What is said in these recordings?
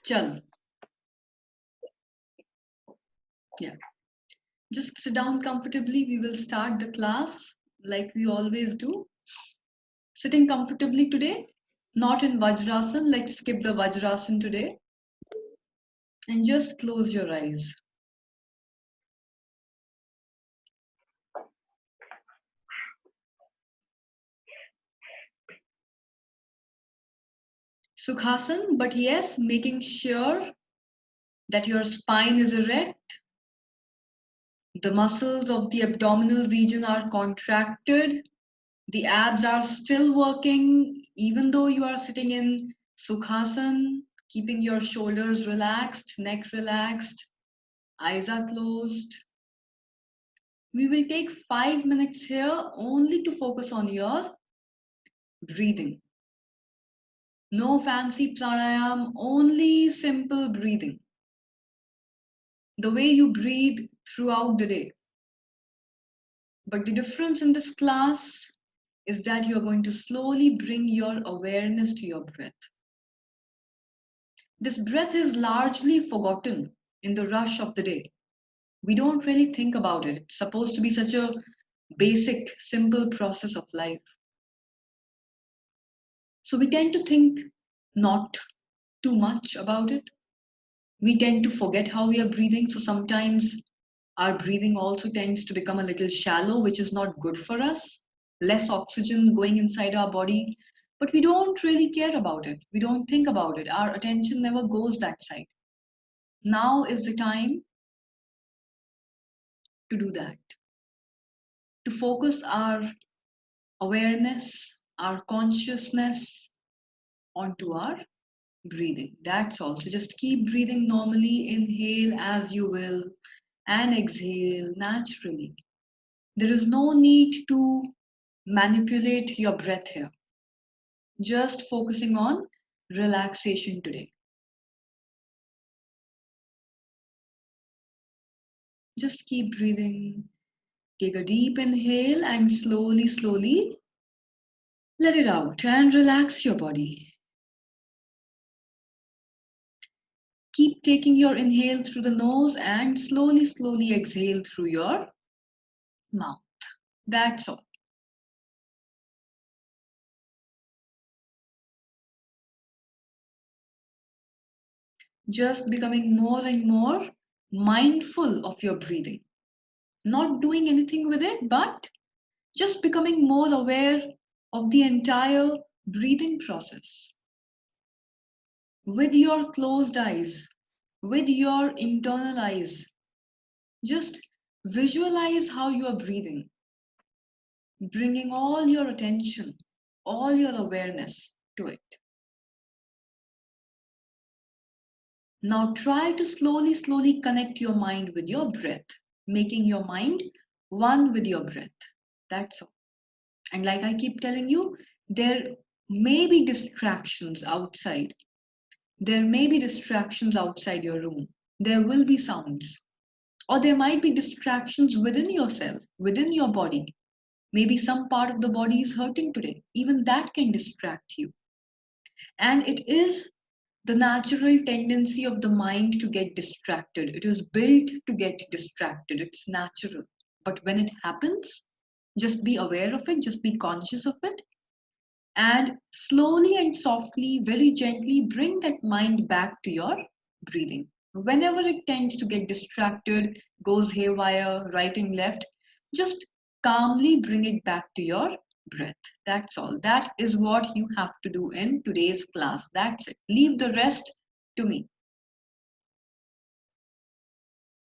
Chal. Yeah. Just sit down comfortably. We will start the class like we always do. Sitting comfortably today, not in Vajrasan. Let's skip the Vajrasan today and just close your eyes. Sukhasan, but yes, making sure that your spine is erect, the muscles of the abdominal region are contracted, the abs are still working, even though you are sitting in Sukhasan, keeping your shoulders relaxed, neck relaxed, eyes are closed. We will take 5 minutes here only to focus on your breathing. No fancy pranayam, only simple breathing. The way you breathe throughout the day. But the difference in this class is that you're going to slowly bring your awareness to your breath. This breath is largely forgotten in the rush of the day. We don't really think about it. It's supposed to be such a basic, simple process of life. So we tend to think not too much about it. We tend to forget how we are breathing. So sometimes our breathing also tends to become a little shallow, which is not good for us. Less oxygen going inside our body, but we don't really care about it. We don't think about it. Our attention never goes that side. Now is the time to do that, to focus our awareness, our consciousness onto our breathing. That's all. So just keep breathing normally. Inhale as you will and exhale naturally. There is no need to manipulate your breath here. Just focusing on relaxation today. Just keep breathing. Take a deep inhale and slowly, slowly let it out and relax your body. Keep taking your inhale through the nose and slowly, slowly exhale through your mouth. That's all. Just becoming more and more mindful of your breathing. Not doing anything with it, but just becoming more aware of the entire breathing process. With your closed eyes, with your internal eyes, just visualize how you are breathing, bringing all your attention, all your awareness to it. Now try to slowly, slowly connect your mind with your breath, making your mind one with your breath. That's all. And like I keep telling you, there may be distractions outside. There may be distractions outside your room. There will be sounds. Or there might be distractions within yourself, within your body. Maybe some part of the body is hurting today. Even that can distract you. And it is the natural tendency of the mind to get distracted. It is built to get distracted. It's natural. But when it happens, just be aware of it, just be conscious of it, and slowly and softly, very gently bring that mind back to your breathing. Whenever it tends to get distracted, goes haywire, right and left, just calmly bring it back to your breath. That's all. That is what you have to do in today's class. That's it. Leave the rest to me.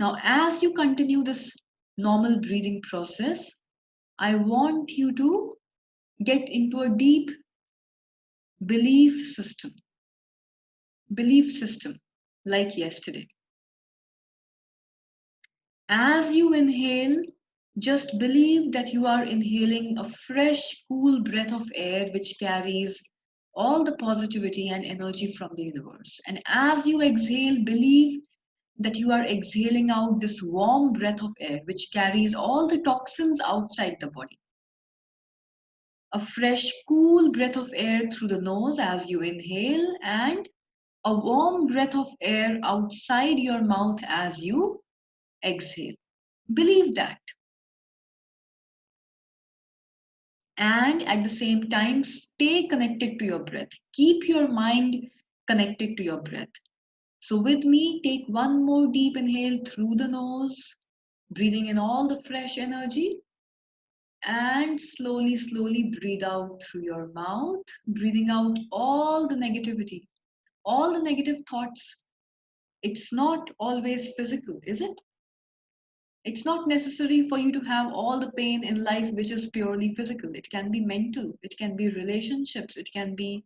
Now, as you continue this normal breathing process, I want you to get into a deep belief system. Belief system like yesterday. As you inhale, just believe that you are inhaling a fresh, cool breath of air which carries all the positivity and energy from the universe. And as you exhale, believe that you are exhaling out this warm breath of air which carries all the toxins outside the body. A fresh, cool breath of air through the nose as you inhale, and a warm breath of air outside your mouth as you exhale. Believe that. And at the same time, stay connected to your breath. Keep your mind connected to your breath. So, with me, take one more deep inhale through the nose, breathing in all the fresh energy, and slowly, slowly breathe out through your mouth, breathing out all the negativity, all the negative thoughts. It's not always physical, is it? It's not necessary for you to have all the pain in life which is purely physical. It can be mental, it can be relationships, it can be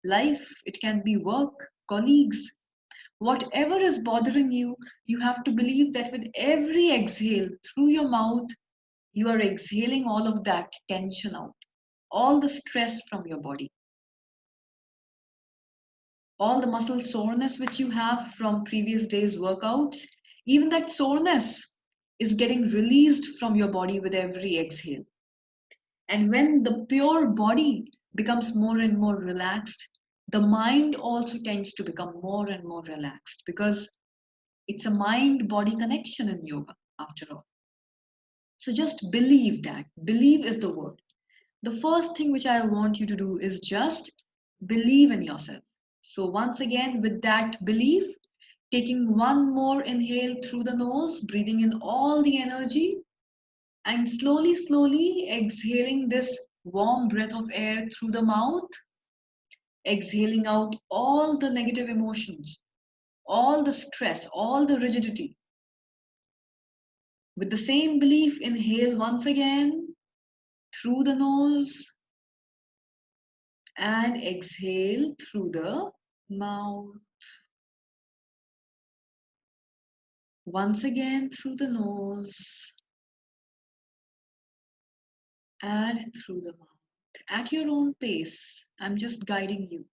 life, it can be work, colleagues. Whatever is bothering you, you have to believe that with every exhale through your mouth, you are exhaling all of that tension out, all the stress from your body, all the muscle soreness which you have from previous days' workouts. Even that soreness is getting released from your body with every exhale. And when the pure body becomes more and more relaxed, the mind also tends to become more and more relaxed because it's a mind body connection in yoga, after all. So just believe that. Believe is the word. The first thing which I want you to do is just believe in yourself. So, once again, with that belief, taking one more inhale through the nose, breathing in all the energy, and slowly, slowly exhaling this warm breath of air through the mouth, exhaling out all the negative emotions, all the stress, all the rigidity. With the same belief, inhale once again through the nose and exhale through the mouth. Once again through the nose and through the mouth. At your own pace, I'm just guiding you.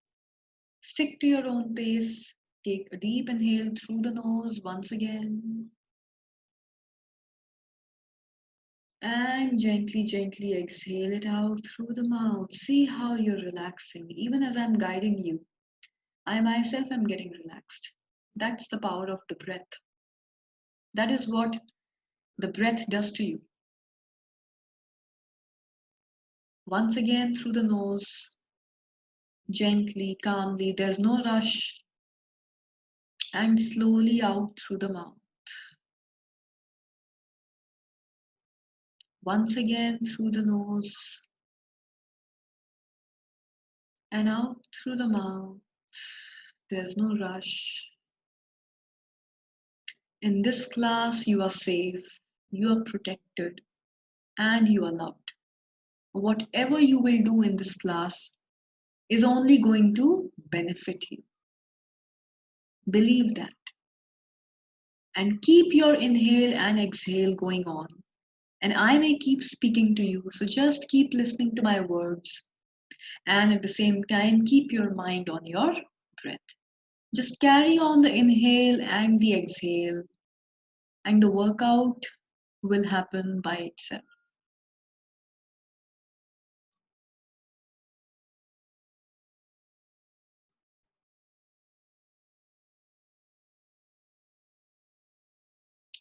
Stick to your own pace. Take a deep inhale through the nose once again. And gently, gently exhale it out through the mouth. See how you're relaxing. Even as I'm guiding you, I myself am getting relaxed. That's the power of the breath. That is what the breath does to you. Once again through the nose, gently, calmly, there's no rush, and slowly out through the mouth. Once again through the nose and out through the mouth. There's no rush. In this class, you are safe, you are protected, and you are loved. Whatever you will do in this class is only going to benefit you. Believe that. And keep your inhale and exhale going on. And I may keep speaking to you, so just keep listening to my words. And at the same time, keep your mind on your breath. Just carry on the inhale and the exhale, and the workout will happen by itself.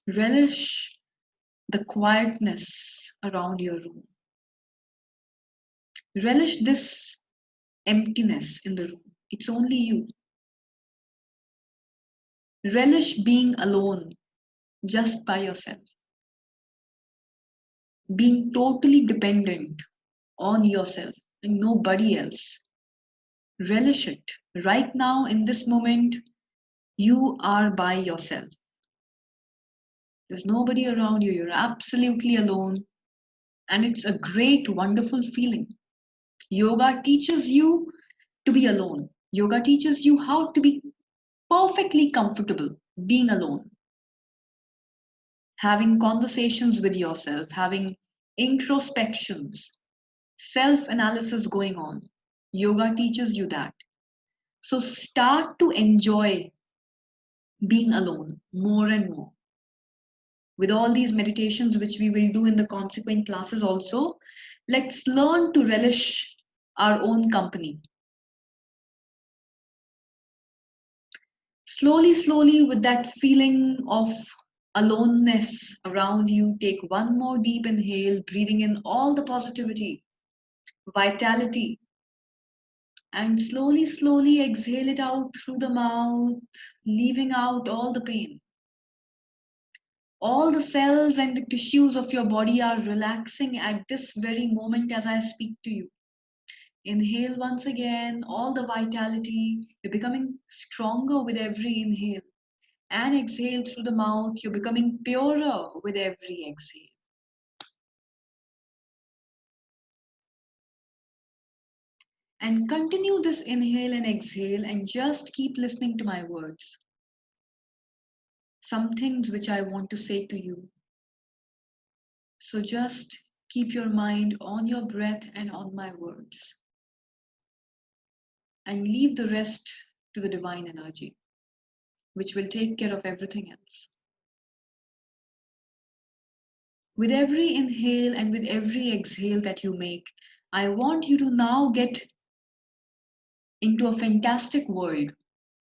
Relish the quietness around your room. Relish this emptiness in the room. It's only you. Relish being alone, just by yourself, being totally dependent on yourself and nobody else. Relish it. Right now, in this moment, you are by yourself. There's nobody around you. You're absolutely alone. And it's a great, wonderful feeling. Yoga teaches you to be alone. Yoga teaches you how to be perfectly comfortable being alone, having conversations with yourself, having introspections, self analysis going on. Yoga teaches you that. So start to enjoy being alone more and more. With all these meditations, which we will do in the consequent classes also, let's learn to relish our own company. Slowly, slowly, with that feeling of aloneness around you, take one more deep inhale, breathing in all the positivity, vitality, and slowly, slowly exhale it out through the mouth, leaving out all the pain. All the cells and the tissues of your body are relaxing at this very moment as I speak to you. Inhale once again, all the vitality. You're becoming stronger with every inhale. And exhale through the mouth. You're becoming purer with every exhale. And continue this inhale and exhale and just keep listening to my words. Some things which I want to say to you. So just keep your mind on your breath and on my words. And leave the rest to the divine energy, which will take care of everything else. With every inhale and with every exhale that you make, I want you to now get into a fantastic world,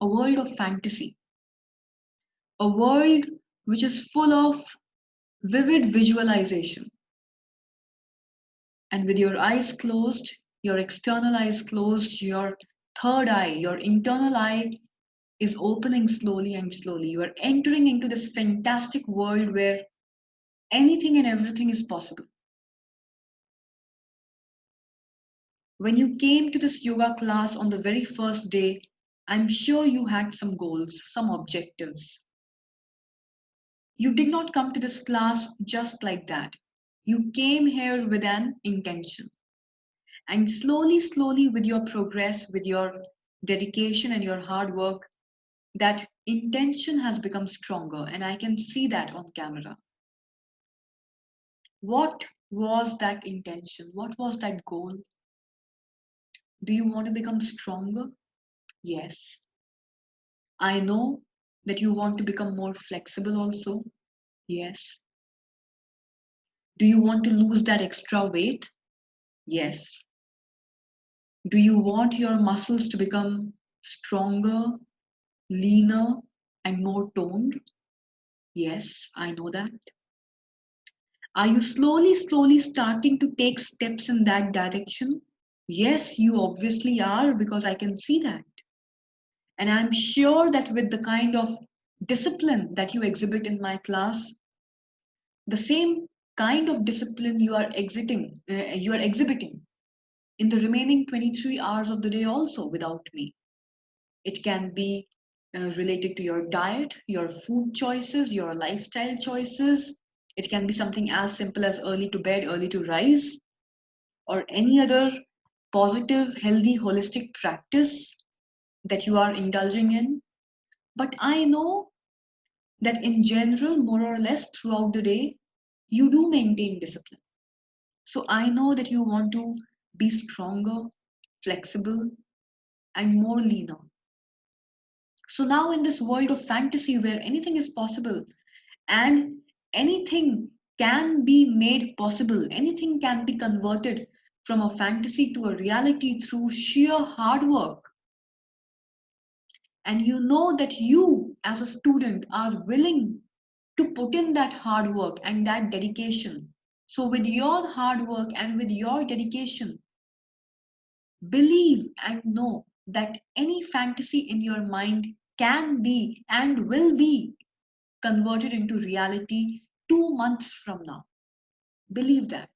a world of fantasy, a world which is full of vivid visualization. And with your eyes closed, your external eyes closed, your third eye, your internal eye is opening slowly and slowly. You are entering into this fantastic world where anything and everything is possible. When you came to this yoga class on the very first day, I'm sure you had some goals, some objectives. You did not come to this class just like that. You came here with an intention. And slowly, slowly, with your progress, with your dedication and your hard work, that intention has become stronger. And I can see that on camera. What was that intention? What was that goal? Do you want to become stronger? Yes. I know that you want to become more flexible also. Yes. Do you want to lose that extra weight? Yes. Do you want your muscles to become stronger, leaner, and more toned? Yes, I know that. Are you slowly, slowly starting to take steps in that direction? Yes, you obviously are because I can see that. And I'm sure that with the kind of discipline that you exhibit in my class, the same kind of discipline you are exhibiting in the remaining 23 hours of the day also without me. It can be related to your diet, your food choices, your lifestyle choices. It can be something as simple as early to bed, early to rise, or any other positive, healthy, holistic practice that you are indulging in. But I know that in general, more or less throughout the day, you do maintain discipline. So I know that you want to be stronger, flexible, and more leaner. So now in this world of fantasy where anything is possible and anything can be made possible, anything can be converted from a fantasy to a reality through sheer hard work. And you know that you as a student are willing to put in that hard work and that dedication. So with your hard work and with your dedication, believe and know that any fantasy in your mind can be and will be converted into reality 2 months from now. Believe that.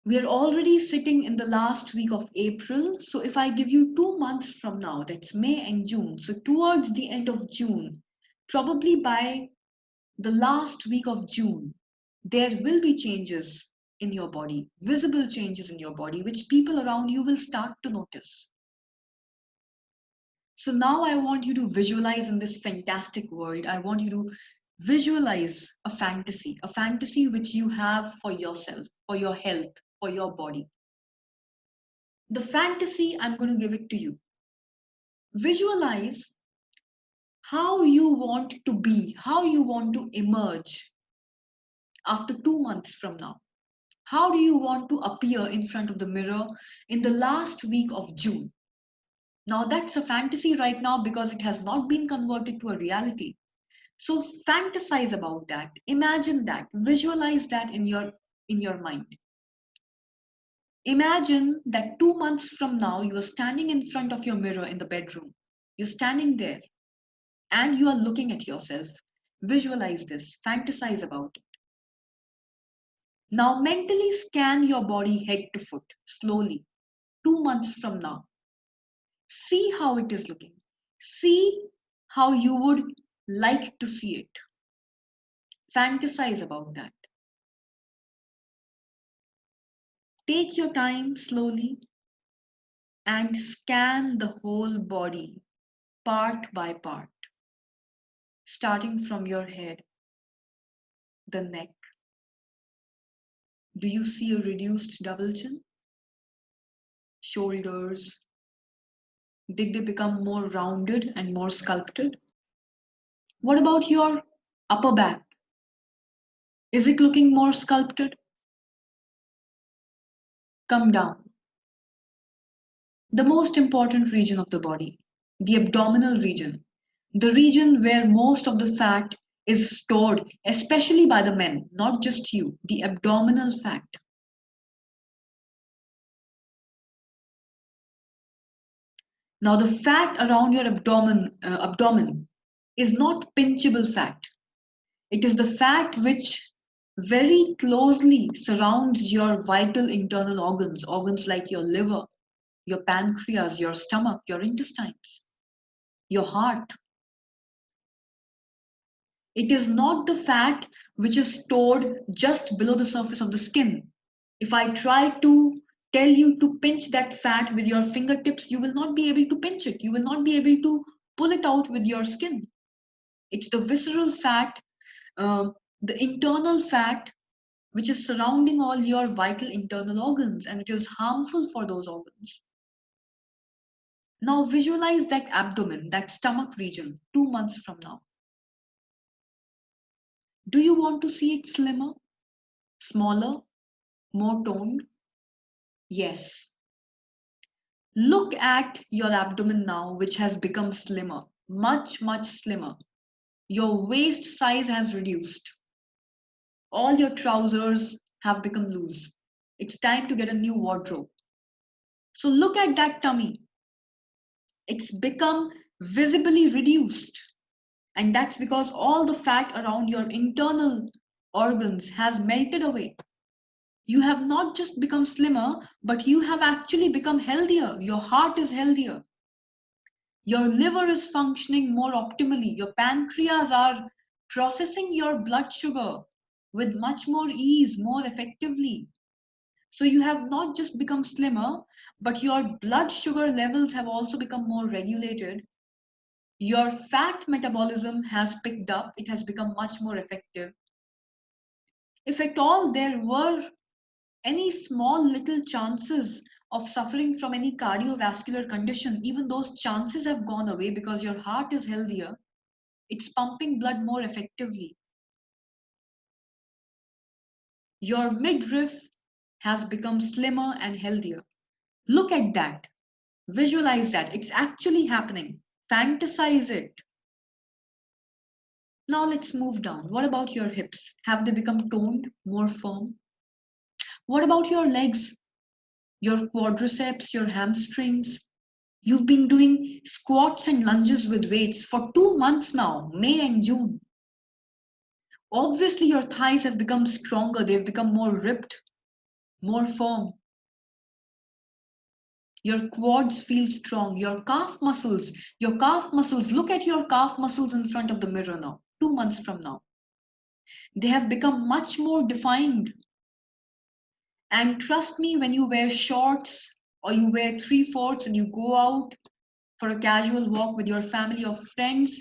We are already sitting in the last week of April. So if I give you 2 months from now, that's May and June. So towards the end of June, probably by the last week of June, there will be changes in your body, visible changes in your body, which people around you will start to notice. So now I want you to visualize in this fantastic world. I want you to visualize a fantasy which you have for yourself, for your health, for your body. The fantasy, I'm going to give it to you. Visualize how you want to be, how you want to emerge after 2 months from now. How do you want to appear in front of the mirror in the last week of June? Now that's a fantasy right now because it has not been converted to a reality. So fantasize about that. Imagine that. Visualize that in your mind. Imagine that 2 months from now you are standing in front of your mirror in the bedroom. You're standing there and you are looking at yourself. Visualize this. Fantasize about it. Now mentally scan your body head to foot slowly. 2 months from now. See how it is looking. See how you would like to see it. Fantasize about that. Take your time slowly and scan the whole body, part by part, starting from your head, the neck. Do you see a reduced double chin? Shoulders, did they become more rounded and more sculpted? What about your upper back? Is it looking more sculpted? Come down. The most important region of the body, the abdominal region, the region where most of the fat is stored, especially by the men, not just you, the abdominal fat. Now, the fat around your abdomen is not pinchable fat. It is the fat which very closely surrounds your vital internal organs, organs like your liver, your pancreas, your stomach, your intestines, your heart. It is not the fat which is stored just below the surface of the skin. If I try to tell you to pinch that fat with your fingertips, you will not be able to pinch it. You will not be able to pull it out with your skin. It's the visceral fat, uh, the internal fat, which is surrounding all your vital internal organs, and it is harmful for those organs. Now visualize that abdomen, that stomach region 2 months from now. Do you want to see it slimmer, smaller, more toned? Yes. Look at your abdomen now, which has become slimmer, much, much slimmer. Your waist size has reduced. All your trousers have become loose. It's time to get a new wardrobe. So look at that tummy. It's become visibly reduced. And that's because all the fat around your internal organs has melted away. You have not just become slimmer, but you have actually become healthier. Your heart is healthier. Your liver is functioning more optimally. Your pancreas are processing your blood sugar with much more ease, more effectively. So you have not just become slimmer, but your blood sugar levels have also become more regulated. Your fat metabolism has picked up, it has become much more effective. If at all there were any small little chances of suffering from any cardiovascular condition, even those chances have gone away because your heart is healthier. It's pumping blood more effectively. Your midriff has become slimmer and healthier. Look at that. Visualize that. It's actually happening. Fantasize it. Now let's move down. What about your hips? Have they become toned, more firm? What about your legs? Your quadriceps, your hamstrings? You've been doing squats and lunges with weights for 2 months now, May and June. Obviously, your thighs have become stronger. They've become more ripped, more firm. Your quads feel strong. Your calf muscles, look at your calf muscles in front of the mirror now, 2 months from now. They have become much more defined. And trust me, when you wear shorts or you wear 3/4 and you go out for a casual walk with your family or friends,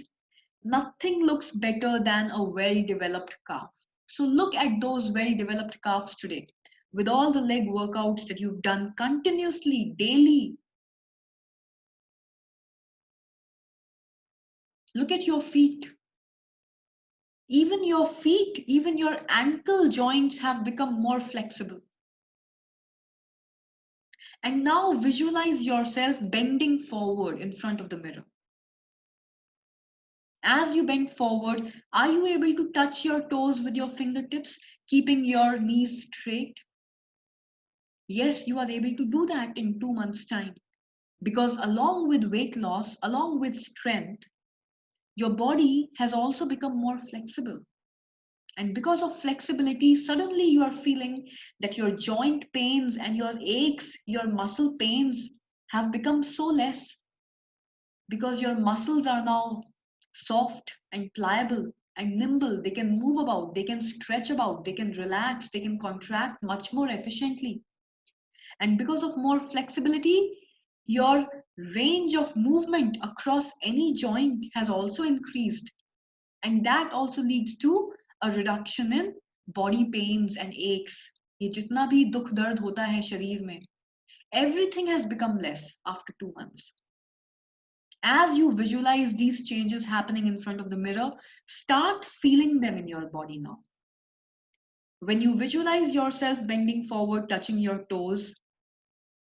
nothing looks better than a well-developed calf. So look at those well-developed calves today. With all the leg workouts that you've done continuously, daily, look at your feet. Even your feet, even your ankle joints have become more flexible. And now visualize yourself bending forward in front of the mirror. As you bend forward, are you able to touch your toes with your fingertips, keeping your knees straight? Yes, you are able to do that in 2 months' time. Because along with weight loss, along with strength, your body has also become more flexible. And because of flexibility, suddenly you are feeling that your joint pains and your aches, your muscle pains have become so less because your muscles are now soft and pliable and nimble. They can move about, they can stretch about, they can relax, they can contract much more efficiently. And because of more flexibility, your range of movement across any joint has also increased. And that also leads to a reduction in body pains and aches. ये जितना भी दुख दर्द होता है शरीर में, everything has become less after 2 months. As you visualize these changes happening in front of the mirror, start feeling them in your body now. When you visualize yourself bending forward, touching your toes,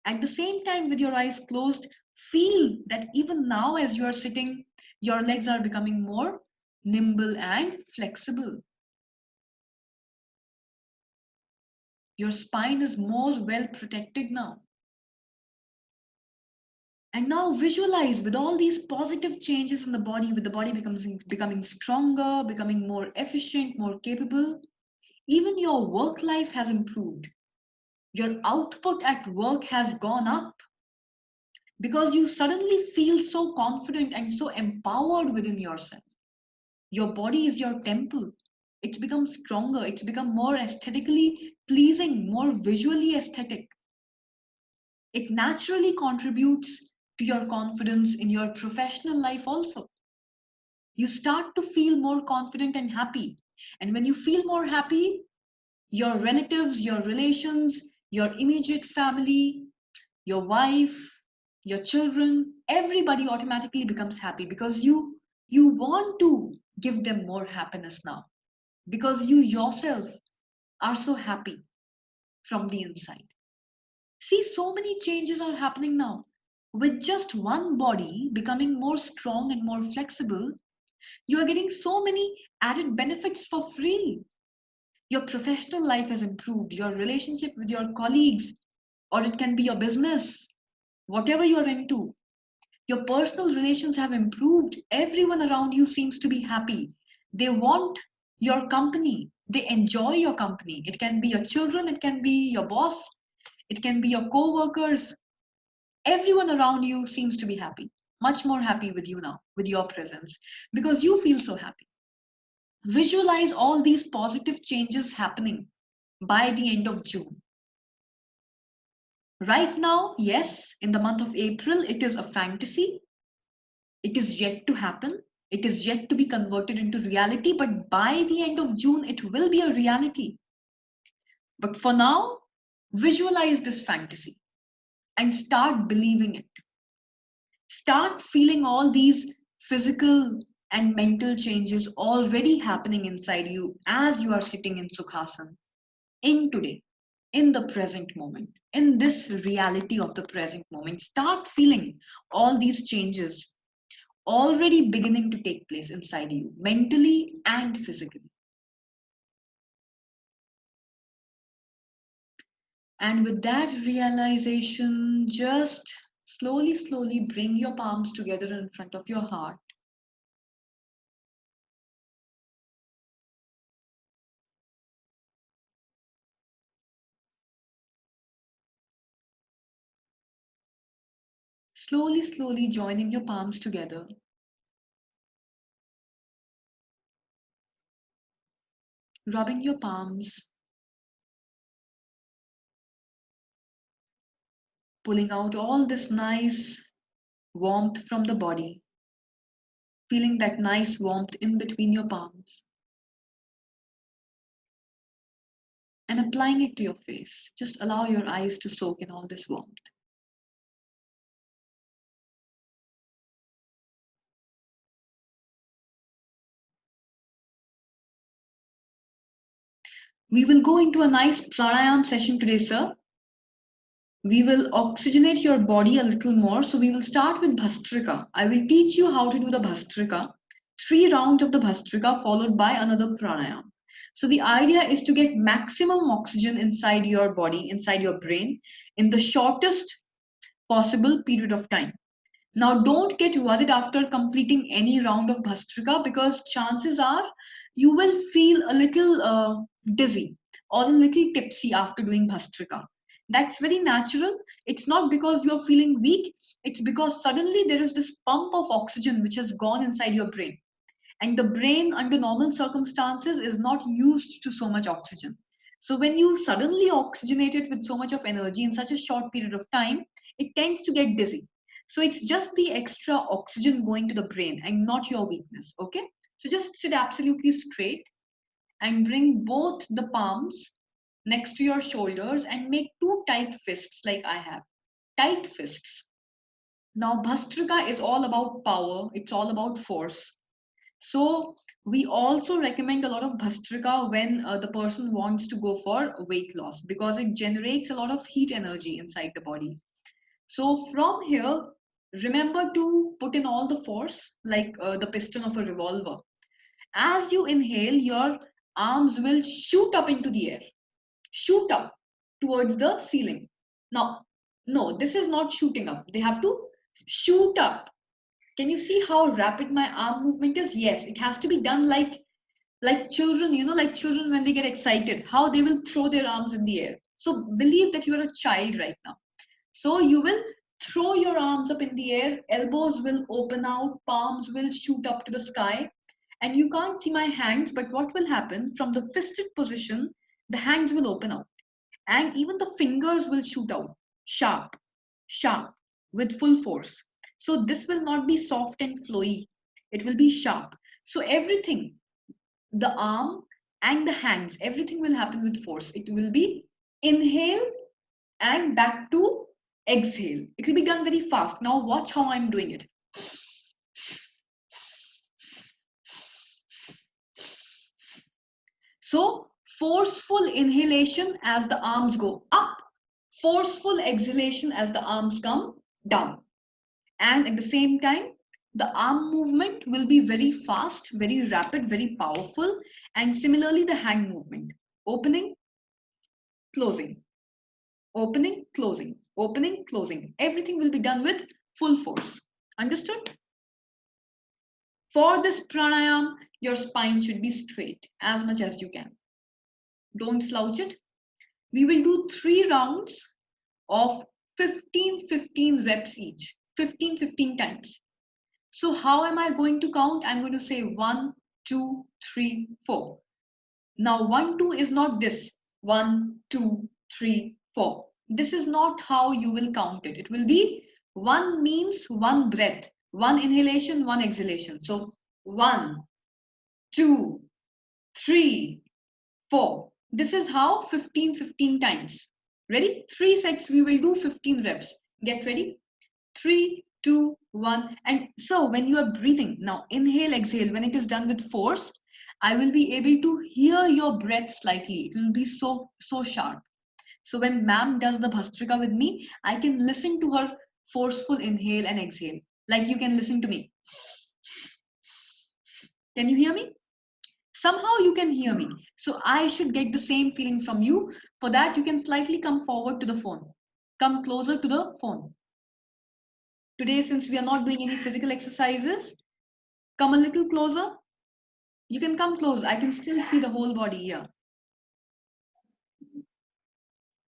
at the same time with your eyes closed, feel that even now as you are sitting, your legs are becoming more nimble and flexible. Your spine is more well protected now. And now visualize with all these positive changes in the body, with the body becoming stronger, becoming more efficient, more capable. Even your work life has improved. Your output at work has gone up because you suddenly feel so confident and so empowered within yourself. Your body is your temple. It's become stronger, it's become more aesthetically pleasing, more visually aesthetic. It naturally contributes to your confidence in your professional life also. You start to feel more confident and happy. And when you feel more happy, your relatives, your relations, your immediate family, your wife, your children, everybody automatically becomes happy because you want to give them more happiness now because you yourself are so happy from the inside. See, so many changes are happening now. With just one body becoming more strong and more flexible, you are getting so many added benefits for free. Your professional life has improved, your relationship with your colleagues, or it can be your business, whatever you're into. Your personal relations have improved. Everyone around you seems to be happy. They want your company. They enjoy your company. It can be your children, it can be your boss, it can be your co-workers. Everyone around you seems to be happy, much more happy with you now, with your presence, because you feel so happy. Visualize all these positive changes happening by the end of June. Right now, yes, in the month of April, it is a fantasy. It is yet to happen. It is yet to be converted into reality, but by the end of June, it will be a reality. But for now, visualize this fantasy and start believing it. Start feeling all these physical and mental changes already happening inside you as you are sitting in Sukhasana, in today, in the present moment, in this reality of the present moment. Start feeling all these changes already beginning to take place inside you, mentally and physically. And with that realization, just slowly, slowly bring your palms together in front of your heart. Slowly, slowly joining your palms together. Rubbing your palms, pulling out all this nice warmth from the body, feeling that nice warmth in between your palms, and applying it to your face. Just allow your eyes to soak in all this warmth. We will go into a nice pranayam session today, sir. We will oxygenate your body a little more. So we will start with Bhastrika. I will teach you how to do the Bhastrika. 3 rounds of the Bhastrika followed by another pranayama. So the idea is to get maximum oxygen inside your body, inside your brain, in the shortest possible period of time. Now, don't get worried after completing any round of Bhastrika because chances are you will feel a little dizzy or a little tipsy after doing Bhastrika. That's very natural. It's not because you're feeling weak, it's because suddenly there is this pump of oxygen which has gone inside your brain. And the brain, under normal circumstances, is not used to so much oxygen. So, when you suddenly oxygenate it with so much of energy in such a short period of time, it tends to get dizzy. So, it's just the extra oxygen going to the brain and not your weakness. Okay. So, just sit absolutely straight and bring both the palms next to your shoulders and make two tight fists like I have. Tight fists. Now, Bhastrika is all about power, it's all about force. So we also recommend a lot of Bhastrika when the person wants to go for weight loss because it generates a lot of heat energy inside the body. So from here, remember to put in all the force like the piston of a revolver. As you inhale, your arms will shoot up into the air, shoot up towards the ceiling. Now, no, this is not shooting up. They have to shoot up. Can you see how rapid my arm movement is? Yes, it has to be done like children, like children when they get excited, how they will throw their arms in the air. So believe that you are a child right now. So you will throw your arms up in the air, elbows will open out, palms will shoot up to the sky. And you can't see my hands, but what will happen from the fisted position, the hands will open out and even the fingers will shoot out sharp, sharp, with full force. So this will not be soft and flowy, it will be sharp. So everything, the arm and the hands, everything will happen with force. It will be inhale and back to exhale. It will be done very fast. Now watch how I'm doing it. So forceful inhalation as the arms go up, forceful exhalation as the arms come down. And at the same time, the arm movement will be very fast, very rapid, very powerful. And similarly, the hand movement, opening, closing, opening, closing, opening, closing. Everything will be done with full force. Understood? For this pranayam, your spine should be straight as much as you can. Don't slouch it. We will do 3 rounds of 15 reps each, 15 times. So how am I going to count? I'm going to say 1, 2, 3, 4. Now 1, 2 is not this. 1, 2, 3, 4. This is not how you will count it. It will be 1 means 1 breath, 1 inhalation, 1 exhalation. So 1, 2, 3, 4. This is how 15 times. Ready? 3 sets we will do 15 reps. Get ready? 3, 2, 1. And so when you are breathing, now inhale, exhale, when it is done with force, I will be able to hear your breath slightly. It will be so sharp. So when ma'am does the Bhastrika with me, I can listen to her forceful inhale and exhale. Like you can listen to me. Can you hear me? Somehow you can hear me. So I should get the same feeling from you. For that, you can slightly come forward to the phone. Come closer to the phone. Today, since we are not doing any physical exercises, come a little closer. You can come close. I can still see the whole body here.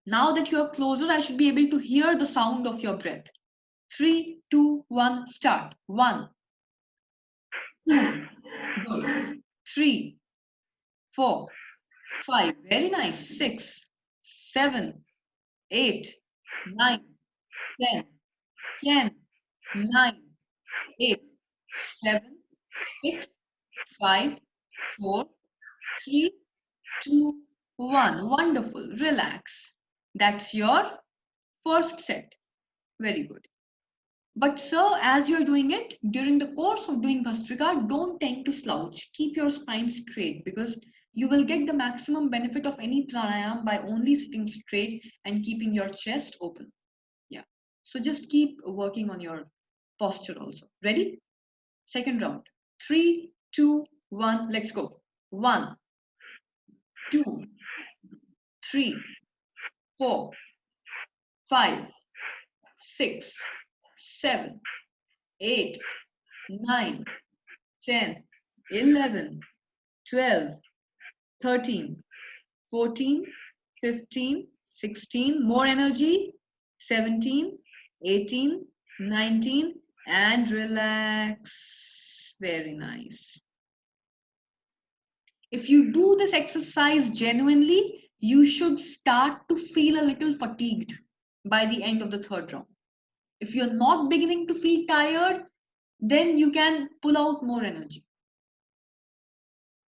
Now that you are closer, I should be able to hear the sound of your breath. 3, 2, 1, start. 1, 2, good. 3, 4, 5, very nice. 6, 7, 8, 9, 10, 10, 9, 8, 7, 6, 5, 4, 3, 2, 1. Wonderful. Relax. That's your first set. Very good. But sir, as you're doing it, during the course of doing Bhastrika, don't tend to slouch. Keep your spine straight because you will get the maximum benefit of any pranayam by only sitting straight and keeping your chest open. So just keep working on your posture also. Ready? Second round. 3, 2, 1. Let's go. 1, 2, 3, 4, 5, 6, 7, 8, 9, 10, 11, 12, 13, 14, 15, 16. More energy. 17, 18, 19, and relax. Very nice. If you do this exercise genuinely, you should start to feel a little fatigued by the end of the third round. If you're not beginning to feel tired, then you can pull out more energy.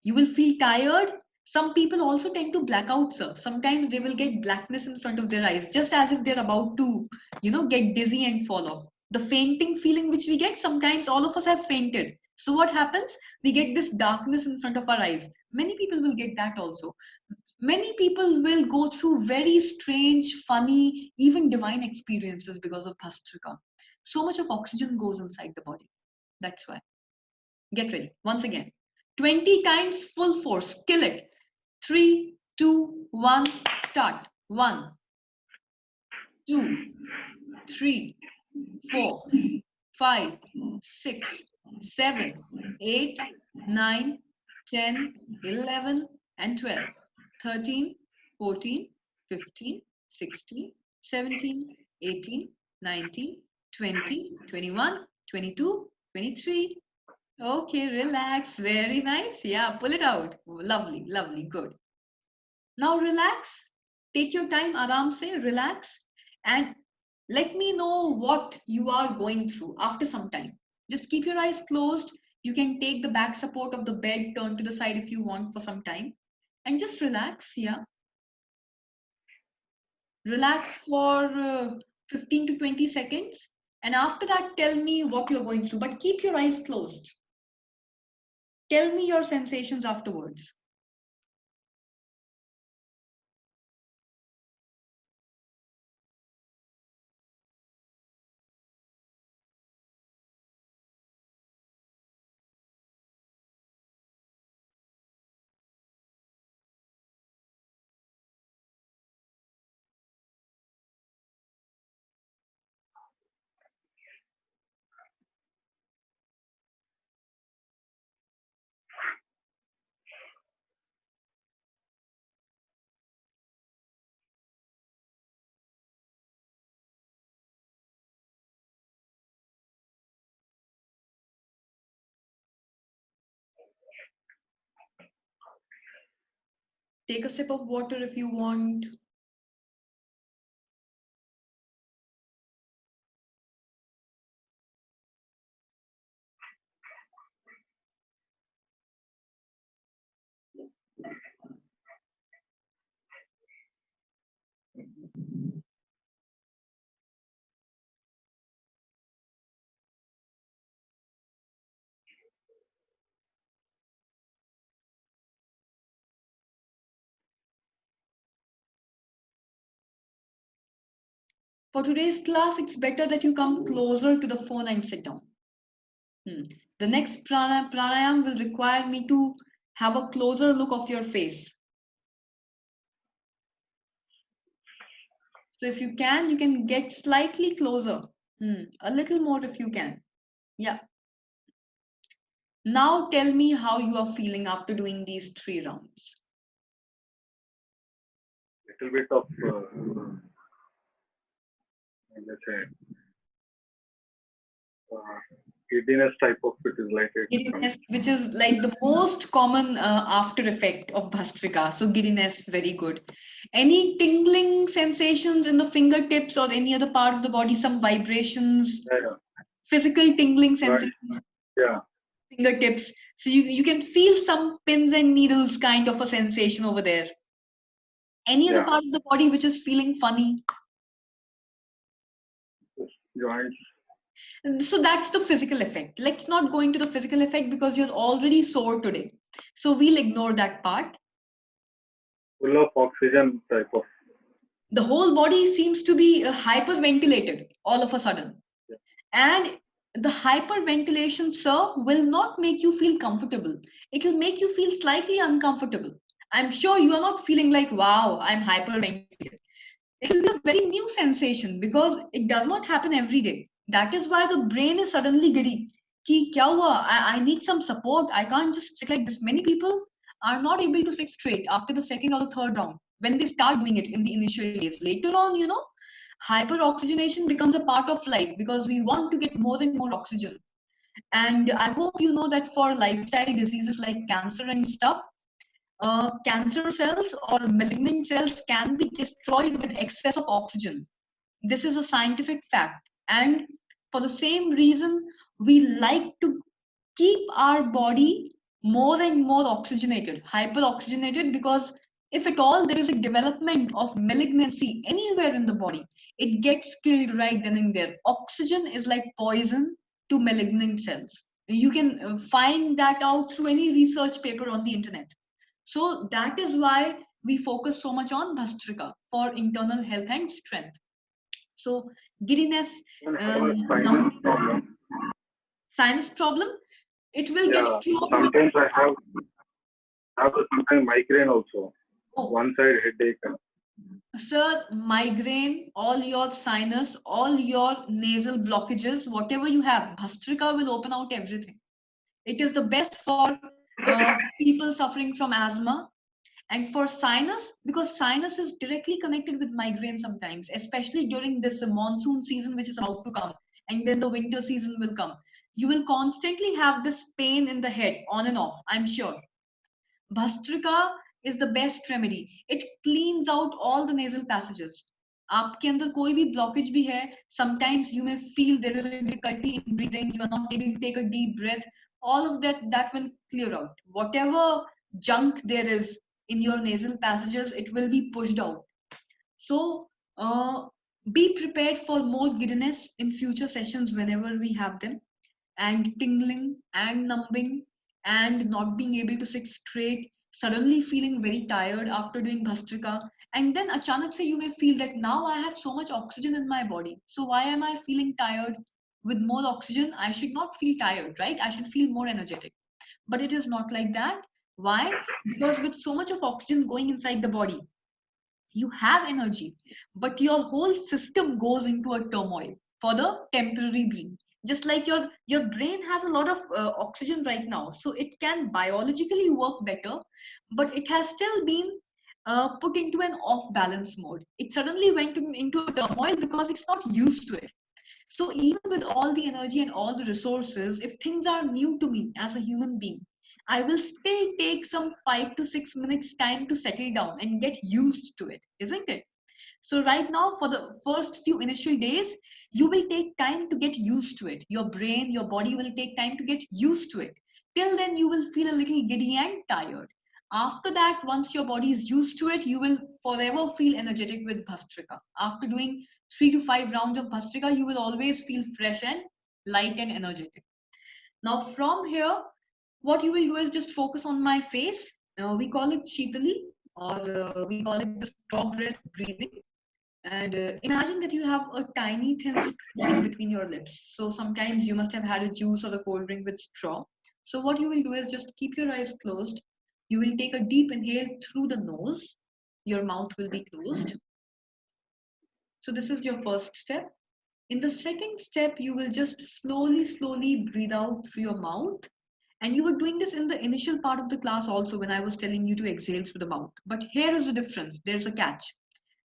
You will feel tired. Some people also tend to black out, sir. Sometimes they will get blackness in front of their eyes, just as if they're about to, get dizzy and fall off. The fainting feeling which we get, sometimes all of us have fainted. So what happens? We get this darkness in front of our eyes. Many people will get that also. Many people will go through very strange, funny, even divine experiences because of Bhastrika. So much of oxygen goes inside the body. That's why. Get ready. Once again. 20 times full force. Kill it. 3, 2, 1. Start. 1, 2, 3, 4, 5, 6, 7, 8, 9, 10, 11, and 12, 13, 14, 15, 16, 17, 18, 19, 20, 21, 22, 23. Okay, relax. Very nice. Yeah, pull it out. Lovely, lovely, good. Now relax. Take your time, aram se, relax. And let me know what you are going through after some time. Just keep your eyes closed. You can take the back support of the bed, turn to the side if you want for some time. And just relax. Yeah. Relax for 15 to 20 seconds. And after that, tell me what you're going through. But keep your eyes closed. Tell me your sensations afterwards. Take a sip of water if you want. For today's class, it's better that you come closer to the phone and sit down. The next pranayam will require me to have a closer look of your face. So if you can get slightly closer. A little more if you can. Yeah. Now tell me how you are feeling after doing these 3 rounds. Little bit of let's say giddiness type of it is like it. Giddiness, which is like the most common after effect of Bhastrika. So giddiness, very good. Any tingling sensations in the fingertips or any other part of the body, some vibrations, Yeah, physical tingling right. sensations, Yeah, fingertips. So you can feel some pins and needles kind of a sensation over there. Any other yeah. part of the body which is feeling funny. Joints. And so that's the physical effect. Let's not go into the physical effect because you're already sore today. So we'll ignore that part. Full of oxygen type of. The whole body seems to be hyperventilated all of a sudden. And the hyperventilation, sir, will not make you feel comfortable. It will make you feel slightly uncomfortable. I'm sure you are not feeling like, wow, I'm hyperventilated. It will be a very new sensation because it does not happen every day. That is why the brain is suddenly giddy. Ki kya hua? I need some support. I can't just sit like this. Many people are not able to sit straight after the second or the third round when they start doing it in the initial days. Later on, hyperoxygenation becomes a part of life because we want to get more and more oxygen. And I hope you know that for lifestyle diseases like cancer and stuff, cancer cells or malignant cells can be destroyed with excess of oxygen. This is a scientific fact. And for the same reason, we like to keep our body more and more oxygenated, hyperoxygenated, because if at all there is a development of malignancy anywhere in the body, it gets killed right then and there. Oxygen is like poison to malignant cells. You can find that out through any research paper on the internet. So that is why we focus so much on Bhastrika for internal health and strength. So giddiness, Even have a sinus problem. sinus problem, it will get Yeah, cured with, sometimes I have a sometimes migraine also. oh, One side headache. sir, migraine, all your sinus, all your nasal blockages, whatever you have, Bhastrika will open out everything. It is the best for people suffering from asthma and for sinus, because sinus is directly connected with migraine sometimes, especially during this monsoon season, which is about to come, and then the winter season will come. You will constantly have this pain in the head on and off, I'm sure. Bhastrika is the best remedy. It cleans out all the nasal passages. आपके अंदर कोई भी blockage भी है, sometimes you may feel there is a difficulty in breathing, you are not able to take a deep breath. All of that will clear out. Whatever junk there is in your nasal passages, it will be pushed out. So uh, be prepared for more giddiness in future sessions whenever we have them, and tingling and numbing and not being able to sit straight, suddenly feeling very tired after doing Bhastrika. And then achanak se you may feel that now I have so much oxygen in my body. So why am I feeling tired? With more oxygen, I should not feel tired, right? I should feel more energetic. But it is not like that. Why? Because with so much of oxygen going inside the body, you have energy, but your whole system goes into a turmoil for the temporary being. Just like your brain has a lot of oxygen right now, so it can biologically work better, but it has still been put into an off balance mode. It suddenly went into a turmoil because it's not used to it. So even with all the energy and all the resources, if things are new to me as a human being, I will still take some 5 to 6 minutes time to settle down and get used to it, isn't it? So right now, for the first few initial days, you will take time to get used to it. Your brain, your body will take time to get used to it. Till then, you will feel a little giddy and tired. After that, once your body is used to it, you will forever feel energetic with Bhastrika. After doing 3 to 5 rounds of Bhastrika, you will always feel fresh and light and energetic. Now, from here, what you will do is just focus on my face. We call it Shitali, or we call it the straw breath breathing. And imagine that you have a tiny thin straw in between your lips. So sometimes you must have had a juice or a cold drink with straw. So what you will do is just keep your eyes closed. You will take a deep inhale through the nose. Your mouth will be closed. So this is your first step. In the second step, you will just slowly breathe out through your mouth. And you were doing this in the initial part of the class also when I was telling you to exhale through the mouth. But here is the difference. There's a catch.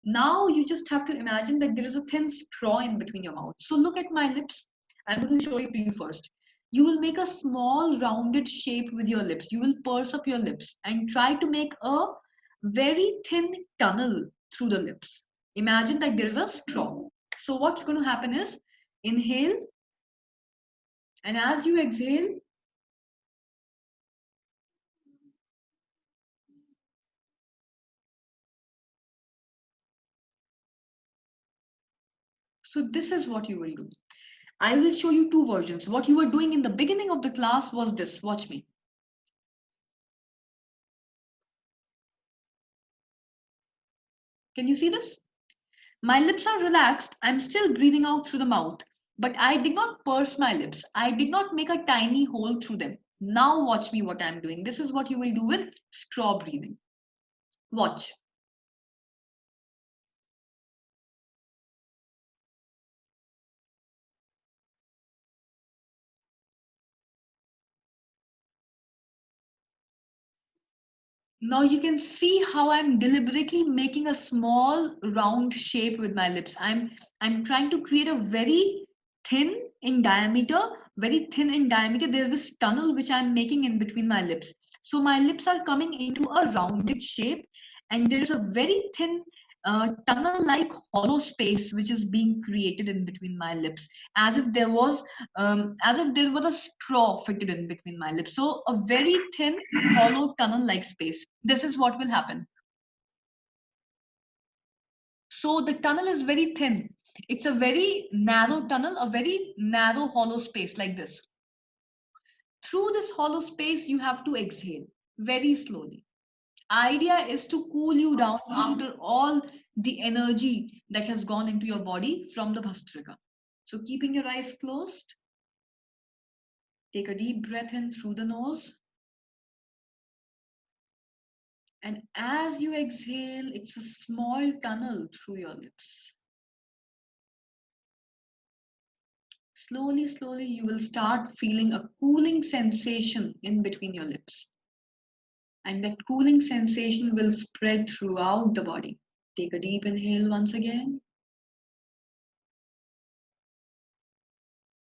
Now you just have to imagine that there is a thin straw in between your mouth. So look at my lips. I'm going to show it to you first. You will make a small rounded shape with your lips. You will purse up your lips and try to make a very thin tunnel through the lips. Imagine that there is a straw. So what's going to happen is inhale, and as you exhale, so this is what you will do. I will show you two versions. What you were doing in the beginning of the class was this. Watch me. Can you see this? My lips are relaxed. I'm still breathing out through the mouth. But I did not purse my lips. I did not make a tiny hole through them. Now watch me what I'm doing. This is what you will do with straw breathing. Watch. Now you can see how I'm deliberately making a small round shape with my lips. I'm trying to create a very thin in diameter, very thin in diameter. There's this tunnel which I'm making in between my lips. So my lips are coming into a rounded shape, and there is a very thin tunnel-like hollow space which is being created in between my lips, as if there was a straw fitted in between my lips. So a very thin hollow tunnel-like space. This is what will happen. So the tunnel is very thin. It's a very narrow tunnel, a very narrow hollow space like this. Through this hollow space, you have to exhale very slowly. Idea is to cool you down after all the energy that has gone into your body from the Bhastrika. So keeping your eyes closed, take a deep breath in through the nose. And as you exhale, it's a small tunnel through your lips. Slowly, slowly, you will start feeling a cooling sensation in between your lips. And that cooling sensation will spread throughout the body. Take a deep inhale once again.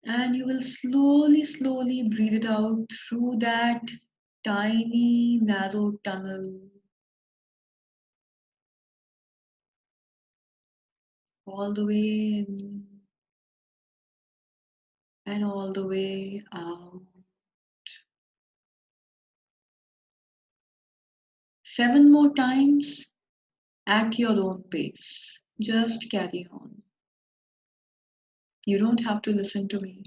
And you will slowly, slowly breathe it out through that tiny, narrow tunnel, all the way in and all the way out. 7 more times at your own pace. Just carry on. You don't have to listen to me.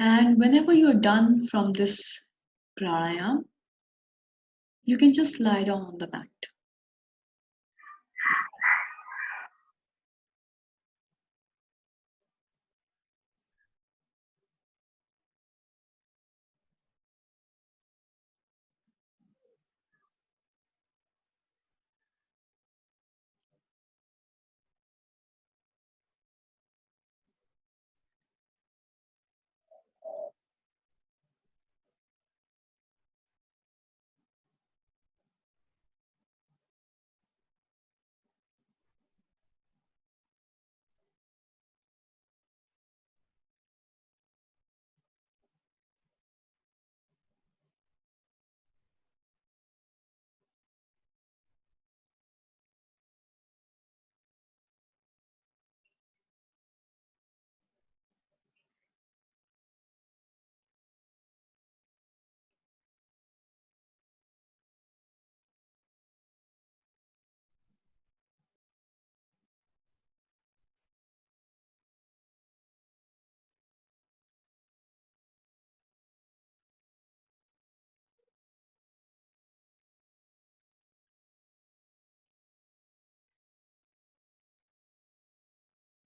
And whenever you're done from this pranayama, you can just lie down on the mat.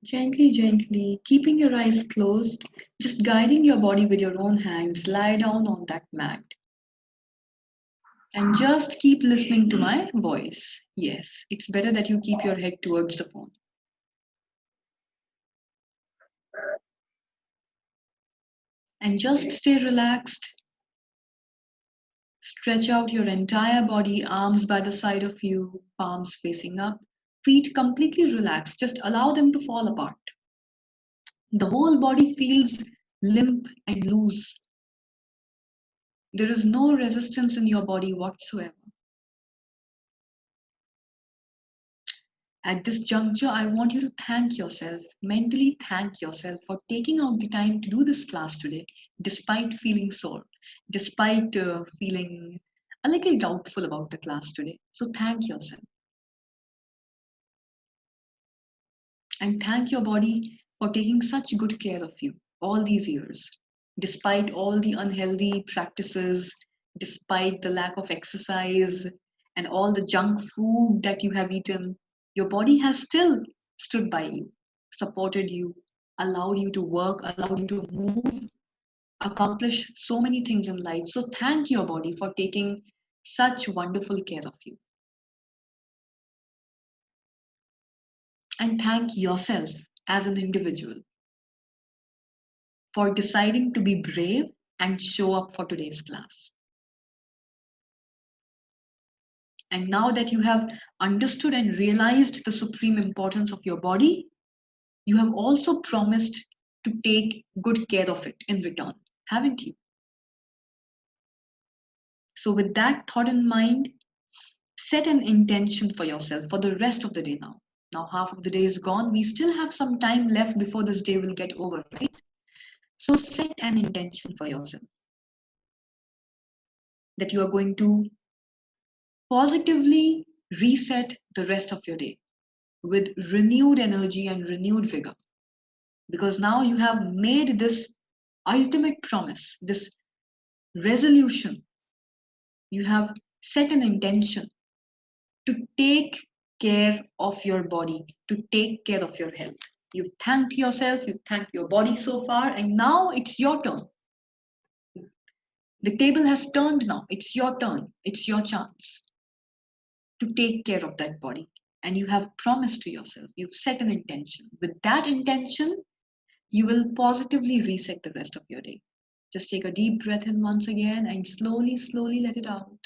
Gently, gently, keeping your eyes closed, just guiding your body with your own hands, lie down on that mat. And just keep listening to my voice. Yes, it's better that you keep your head towards the phone. And just stay relaxed. Stretch out your entire body, arms by the side of you, palms facing up, feet completely relaxed. Just allow them to fall apart. The whole body feels limp and loose. There is no resistance in your body whatsoever. At this juncture, I want you to thank yourself, mentally thank yourself for taking out the time to do this class today, despite feeling sore, despite feeling a little doubtful about the class today. So thank yourself and thank your body for taking such good care of you all these years, despite all the unhealthy practices, despite the lack of exercise and all the junk food that you have eaten. Your body has still stood by you, supported you, allowed you to work, allowed you to move, accomplish so many things in life. So thank your body for taking such wonderful care of you. And thank yourself as an individual for deciding to be brave and show up for today's class. And now that you have understood and realized the supreme importance of your body, you have also promised to take good care of it in return, haven't you? So, with that thought in mind, set an intention for yourself for the rest of the day now. Now, half of the day is gone. We still have some time left before this day will get over, right? So, set an intention for yourself that you are going to positively reset the rest of your day with renewed energy and renewed vigor. Because now you have made this ultimate promise, this resolution. You have set an intention to take care of your body, to take care of your health. You've thanked yourself, you've thanked your body so far, and now it's your turn. The table has turned now. It's your turn. It's your chance to take care of that body. And you have promised to yourself, you've set an intention. With that intention, you will positively reset the rest of your day. Just take a deep breath in once again and slowly, slowly let it out.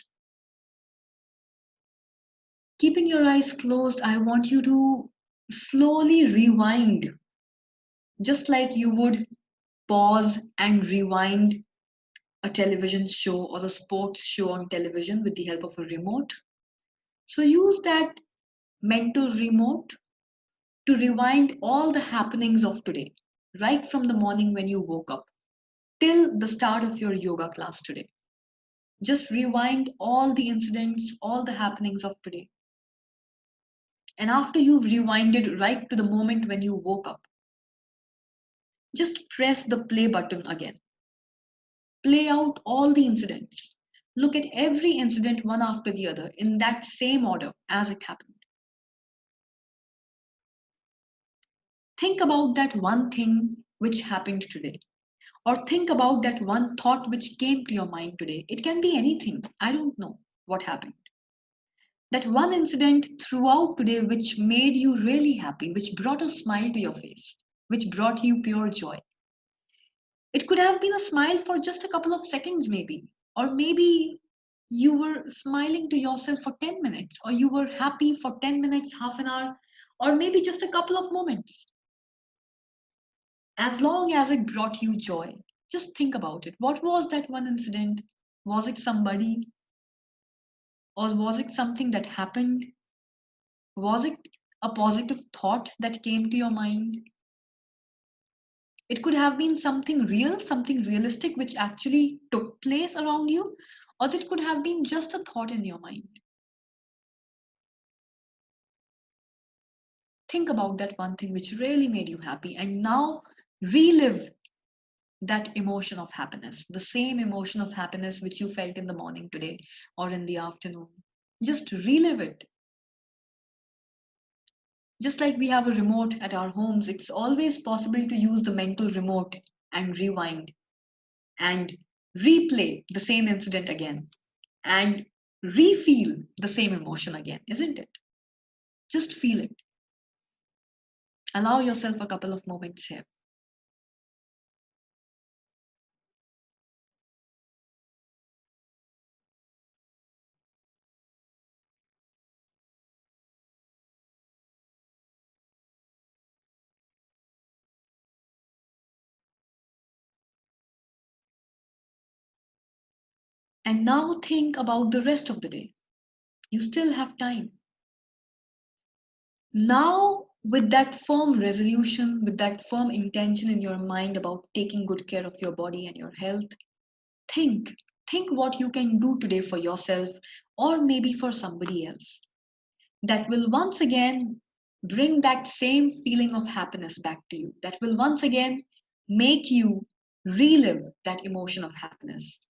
Keeping your eyes closed, I want you to slowly rewind, just like you would pause and rewind a television show or a sports show on television with the help of a remote. So use that mental remote to rewind all the happenings of today, right from the morning when you woke up till the start of your yoga class today. Just rewind all the incidents, all the happenings of today. And after you've rewinded right to the moment when you woke up, just press the play button again. Play out all the incidents. Look at every incident one after the other in that same order as it happened. Think about that one thing which happened today. Or think about that one thought which came to your mind today. It can be anything. I don't know what happened. That one incident throughout today which made you really happy, which brought a smile to your face, which brought you pure joy. It could have been a smile for just a couple of seconds, maybe. Or maybe you were smiling to yourself for 10 minutes, or you were happy for 10 minutes, half an hour, or maybe just a couple of moments. As long as it brought you joy, just think about it. What was that one incident? Was it somebody? Or was it something that happened? Was it a positive thought that came to your mind? It could have been something real, something realistic which actually took place around you, or it could have been just a thought in your mind. Think about that one thing which really made you happy and now relive that emotion of happiness, the same emotion of happiness which you felt in the morning today or in the afternoon. Just relive it. Just like we have a remote at our homes, it's always possible to use the mental remote and rewind and replay the same incident again and re-feel the same emotion again, isn't it? Just feel it. Allow yourself a couple of moments here. And now think about the rest of the day. You still have time. Now, with that firm resolution, with that firm intention in your mind about taking good care of your body and your health, think. Think what you can do today for yourself or maybe for somebody else that will once again bring that same feeling of happiness back to you, that will once again make you relive that emotion of happiness.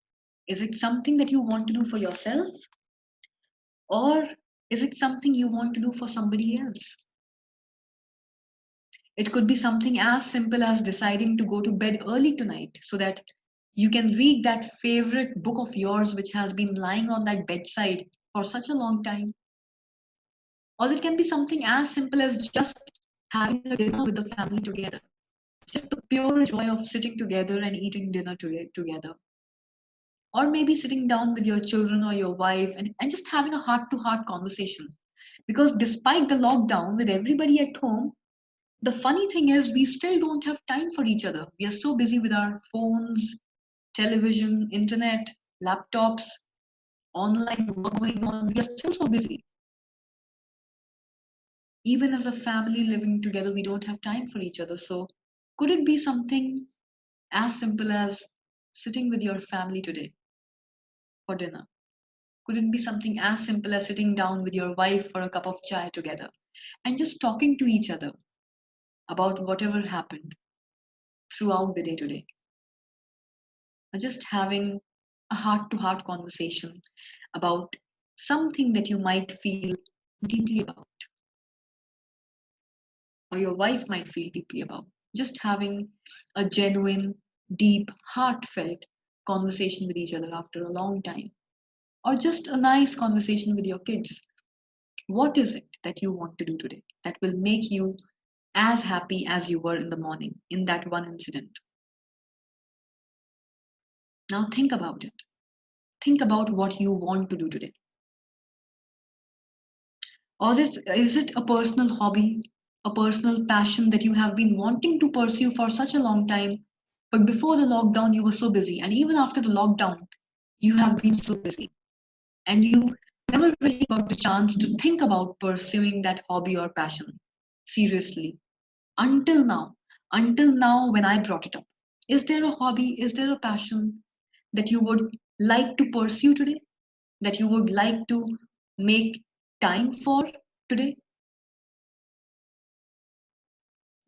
Is it something that you want to do for yourself, or is it something you want to do for somebody else? It could be something as simple as deciding to go to bed early tonight so that you can read that favorite book of yours which has been lying on that bedside for such a long time. Or it can be something as simple as just having a dinner with the family together. Just the pure joy of sitting together and eating dinner together. Or maybe sitting down with your children or your wife and just having a heart to heart conversation. Because despite the lockdown, with everybody at home, the funny thing is we still don't have time for each other. We are so busy with our phones, television, internet, laptops, online work going on. We are still so busy. Even as a family living together, we don't have time for each other. So, could it be something as simple as sitting with your family today for dinner? Could it be something as simple as sitting down with your wife for a cup of chai together and just talking to each other about whatever happened throughout the day today? Or just having a heart to heart conversation about something that you might feel deeply about, or your wife might feel deeply about. Just having a genuine, deep, heartfelt conversation with each other after a long time, or just a nice conversation with your kids. What is it that you want to do today that will make you as happy as you were in the morning in that one incident? Now think about it. Think about what you want to do today. Or is it a personal hobby, a personal passion that you have been wanting to pursue for such a long time? But before the lockdown, you were so busy. And even after the lockdown, you have been so busy. And you never really got the chance to think about pursuing that hobby or passion seriously until now. Until now, when I brought it up. Is there a hobby? Is there a passion that you would like to pursue today? That you would like to make time for today?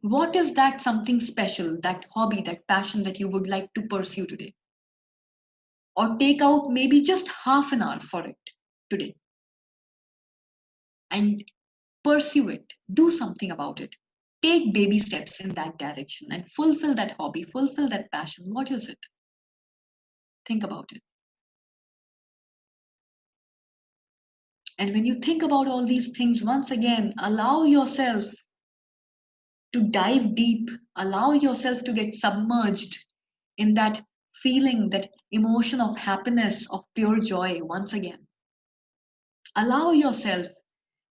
What is that something special, that hobby, that passion that you would like to pursue today? Or take out maybe just half an hour for it today and pursue it. Do something about it. Take baby steps in that direction and fulfill that hobby, fulfill that passion. What is it? Think about it. And when you think about all these things, once again, allow yourself to dive deep, allow yourself to get submerged in that feeling, that emotion of happiness, of pure joy once again. Allow yourself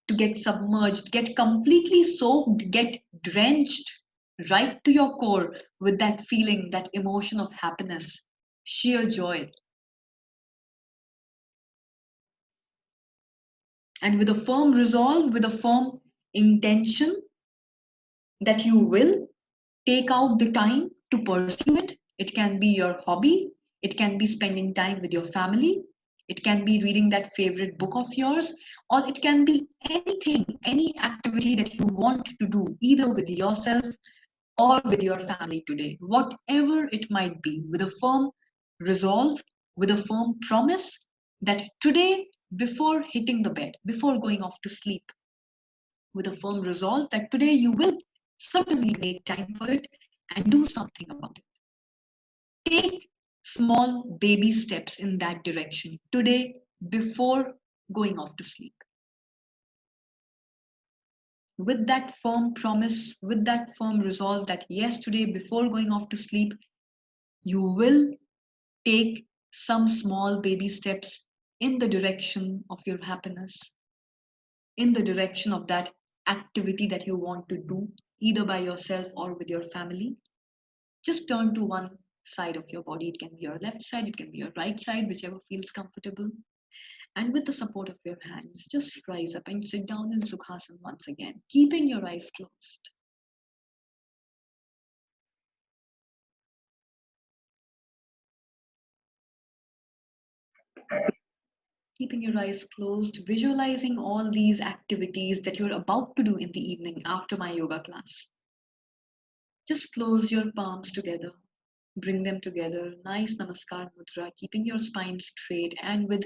to get submerged, get completely soaked, get drenched right to your core with that feeling, that emotion of happiness, sheer joy. And with a firm resolve, with a firm intention that you will take out the time to pursue it. It can be your hobby, it can be spending time with your family, it can be reading that favorite book of yours, or it can be anything, any activity that you want to do, either with yourself or with your family today, whatever it might be, with a firm resolve, with a firm promise that today, before hitting the bed, before going off to sleep, with a firm resolve that today you will certainly make time for it and do something about it. Take small baby steps in that direction today before going off to sleep. With that firm promise, with that firm resolve that yes, today before going off to sleep, you will take some small baby steps in the direction of your happiness, in the direction of that activity that you want to do, either by yourself or with your family. Just turn to one side of your body. It can be your left side, it can be your right side, whichever feels comfortable. And with the support of your hands, just rise up and sit down in Sukhasana once again, keeping your eyes closed. Keeping your eyes closed, visualizing all these activities that you're about to do in the evening after my yoga class. Just close your palms together, bring them together, nice namaskar mudra, keeping your spine straight, and with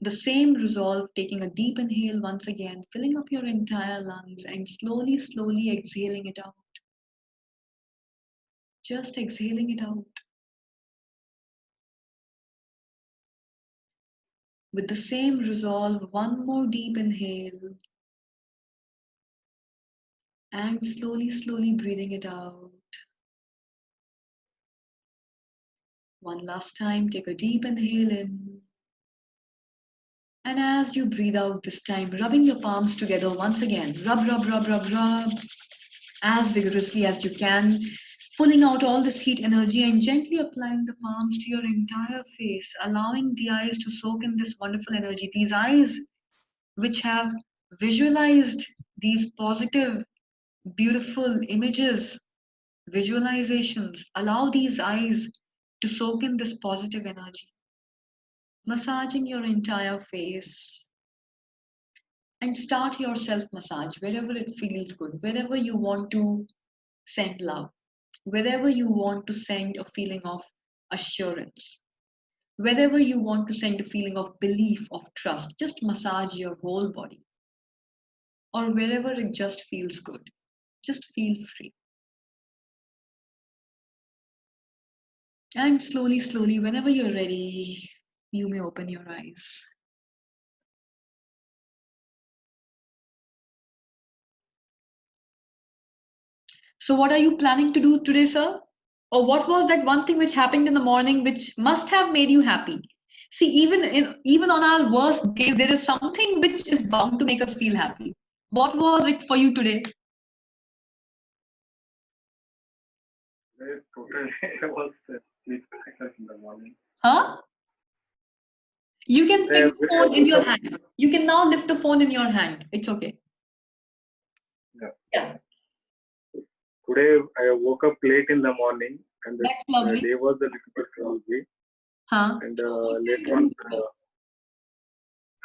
the same resolve, taking a deep inhale once again, filling up your entire lungs and slowly, slowly exhaling it out. Just exhaling it out. With the same resolve, one more deep inhale and slowly, slowly breathing it out. One last time, take a deep inhale in. And as you breathe out this time, rubbing your palms together once again. Rub, rub, rub, rub, rub as vigorously as you can, pulling out all this heat energy and gently applying the palms to your entire face, allowing the eyes to soak in this wonderful energy. These eyes, which have visualized these positive, beautiful images, visualizations, allow these eyes to soak in this positive energy, massaging your entire face. And start your self massage wherever it feels good, wherever you want to send love, wherever you want to send a feeling of assurance, wherever you want to send a feeling of belief, of trust. Just massage your whole body, or wherever it just feels good. Just feel free. And slowly, slowly, whenever you're ready, you may open your eyes. So, what are you planning to do today, sir? Or what was that one thing which happened in the morning which must have made you happy? See, even on our worst days, there is something which is bound to make us feel happy. What was it for you today? Totally, I was sleep in the morning. Huh? You can pick the phone in your hand. You can now lift the phone in your hand. It's okay. Yeah. Yeah. Today I woke up late in the morning, and That's the lovely. day was a little bit cloudy. Huh? And later on,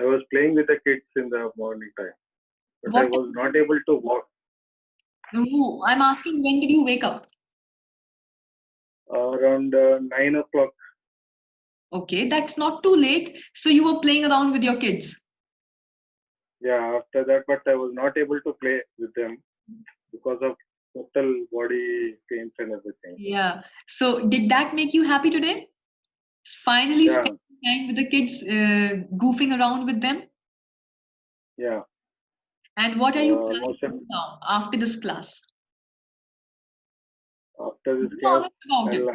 I was playing with the kids in the morning time, but I What? was not able to walk. No, I'm asking, when did you wake up? Around 9 o'clock. Okay, that's not too late. So you were playing around with your kids. Yeah, after that, but I was not able to play with them because of total body pains and everything. Yeah. So did that make you happy today? Finally Yeah, spending time with the kids, goofing around with them? yeah. And what are you planning Almost to do now after this class? after this Be class, honest about it.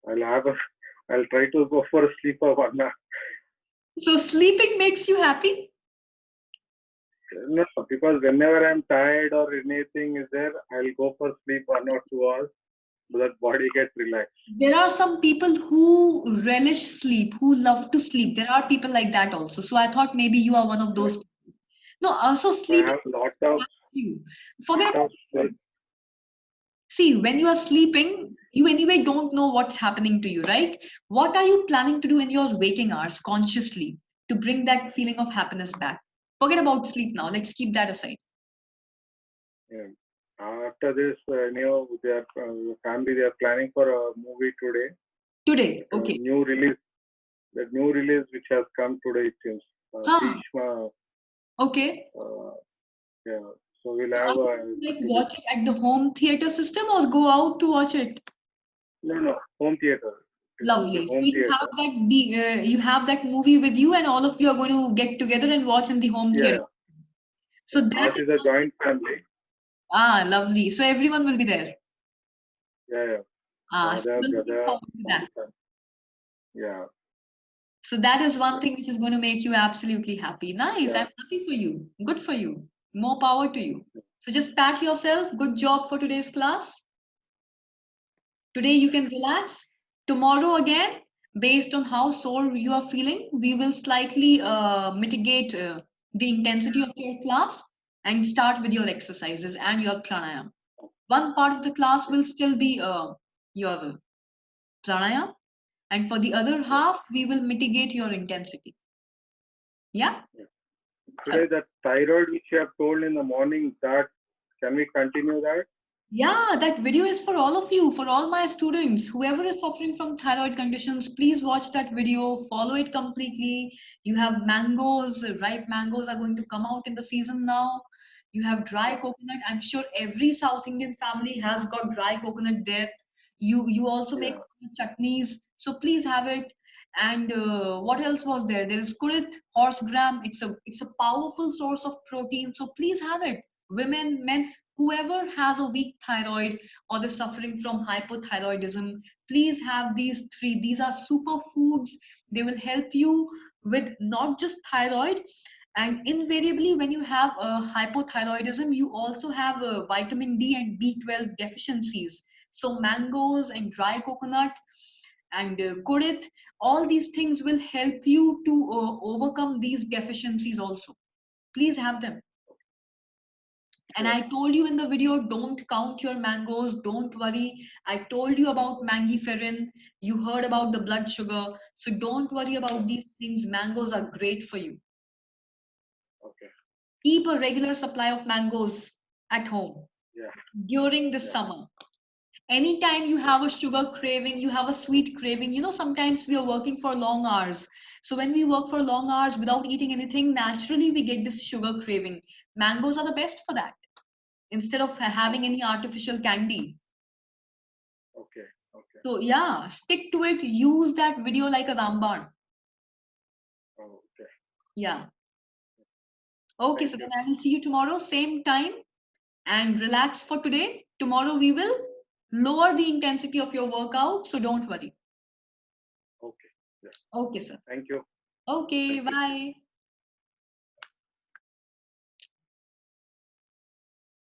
I'll I'll have a, I'll try to go for a sleep for 1 hour. So sleeping makes you happy? No, because whenever I'm tired or anything is there, I'll go for sleep 1 or 2 hours so that body gets relaxed. There are some people who relish sleep, who love to sleep. There are people like that also. So I thought maybe you are one of Yeah. those. No, so I sleeping have lot of relaxes you. Forget about sleep. See, when you are sleeping, you anyway don't know what's happening to you, right? What are you planning to do in your waking hours consciously to bring that feeling of happiness back? Forget about sleep now. Let's keep that aside. Yeah. After this, their family they are planning for a movie today. Today, okay. New release, the new release which has come today it seems. Huh, Bhishma. okay. Yeah. So we'll So have are you a going to, like, ticket. watch it at the home theater system or go out to watch it? No, home theater. It will be Lovely. So home theater. you have that movie with you, and all of you are going to get together and watch in the home Yeah, theater. yeah. So Ours that is is a joint family. lovely. So everyone will be there. Yeah, yeah. So Father, we're looking brother, forward to that. son. Yeah, So that is one thing which is going to make you absolutely happy. Nice. yeah. I'm happy for you. Good for you. More power to you. So just pat yourself. Good job for today's class. Today you can relax. Tomorrow again, Based on how sore you are feeling, we will slightly mitigate the intensity of your class and start with your exercises and your pranayama. One part of the class will still be your pranayama, and for the other Yeah. half, we will mitigate your intensity. Yeah? Yeah. Today, the thyroid which you have told in the morning, that can we continue that? Yeah, that video is for all of you, for all my students. Whoever is suffering from thyroid conditions, please watch that video, follow it completely. You have mangoes, ripe mangoes are going to come out in the season now. You have dry coconut. I'm sure every South Indian family has got dry coconut there. You also make Yeah. chutneys, so please have it. And what else was there? There is kurit, horse gram. It's a powerful source of protein, so please have it. Women, men, whoever has a weak thyroid or is suffering from hypothyroidism, please have these three. These are superfoods. They will help you with not just thyroid. And invariably, when you have a hypothyroidism, you also have a vitamin D and B12 deficiencies. So mangoes and dry coconut and kurit, all these things will help you to overcome these deficiencies also. Please have them. And Sure. I told you in the video, don't count your mangoes, don't worry. I told you about mangiferin, you heard about the blood sugar. So don't worry about these things. Mangoes are great for you. Okay. Keep a regular supply of mangoes at home Yeah. during the Yeah. summer. Anytime you Sure. have a sugar craving, you have a sweet craving, sometimes we are working for long hours. So when we work for long hours without eating anything, naturally we get this sugar craving. Mangoes are the best for that, instead of having any artificial candy. Okay. Okay. So yeah, stick to it. Use that video like a ramban. Okay. Yeah. Okay, Thank so then you. I will see you tomorrow, same time, and relax for today. Tomorrow we will lower the intensity of your workout, so don't worry. Okay. Yeah. Okay, sir. Thank you. Okay, Thank you. bye.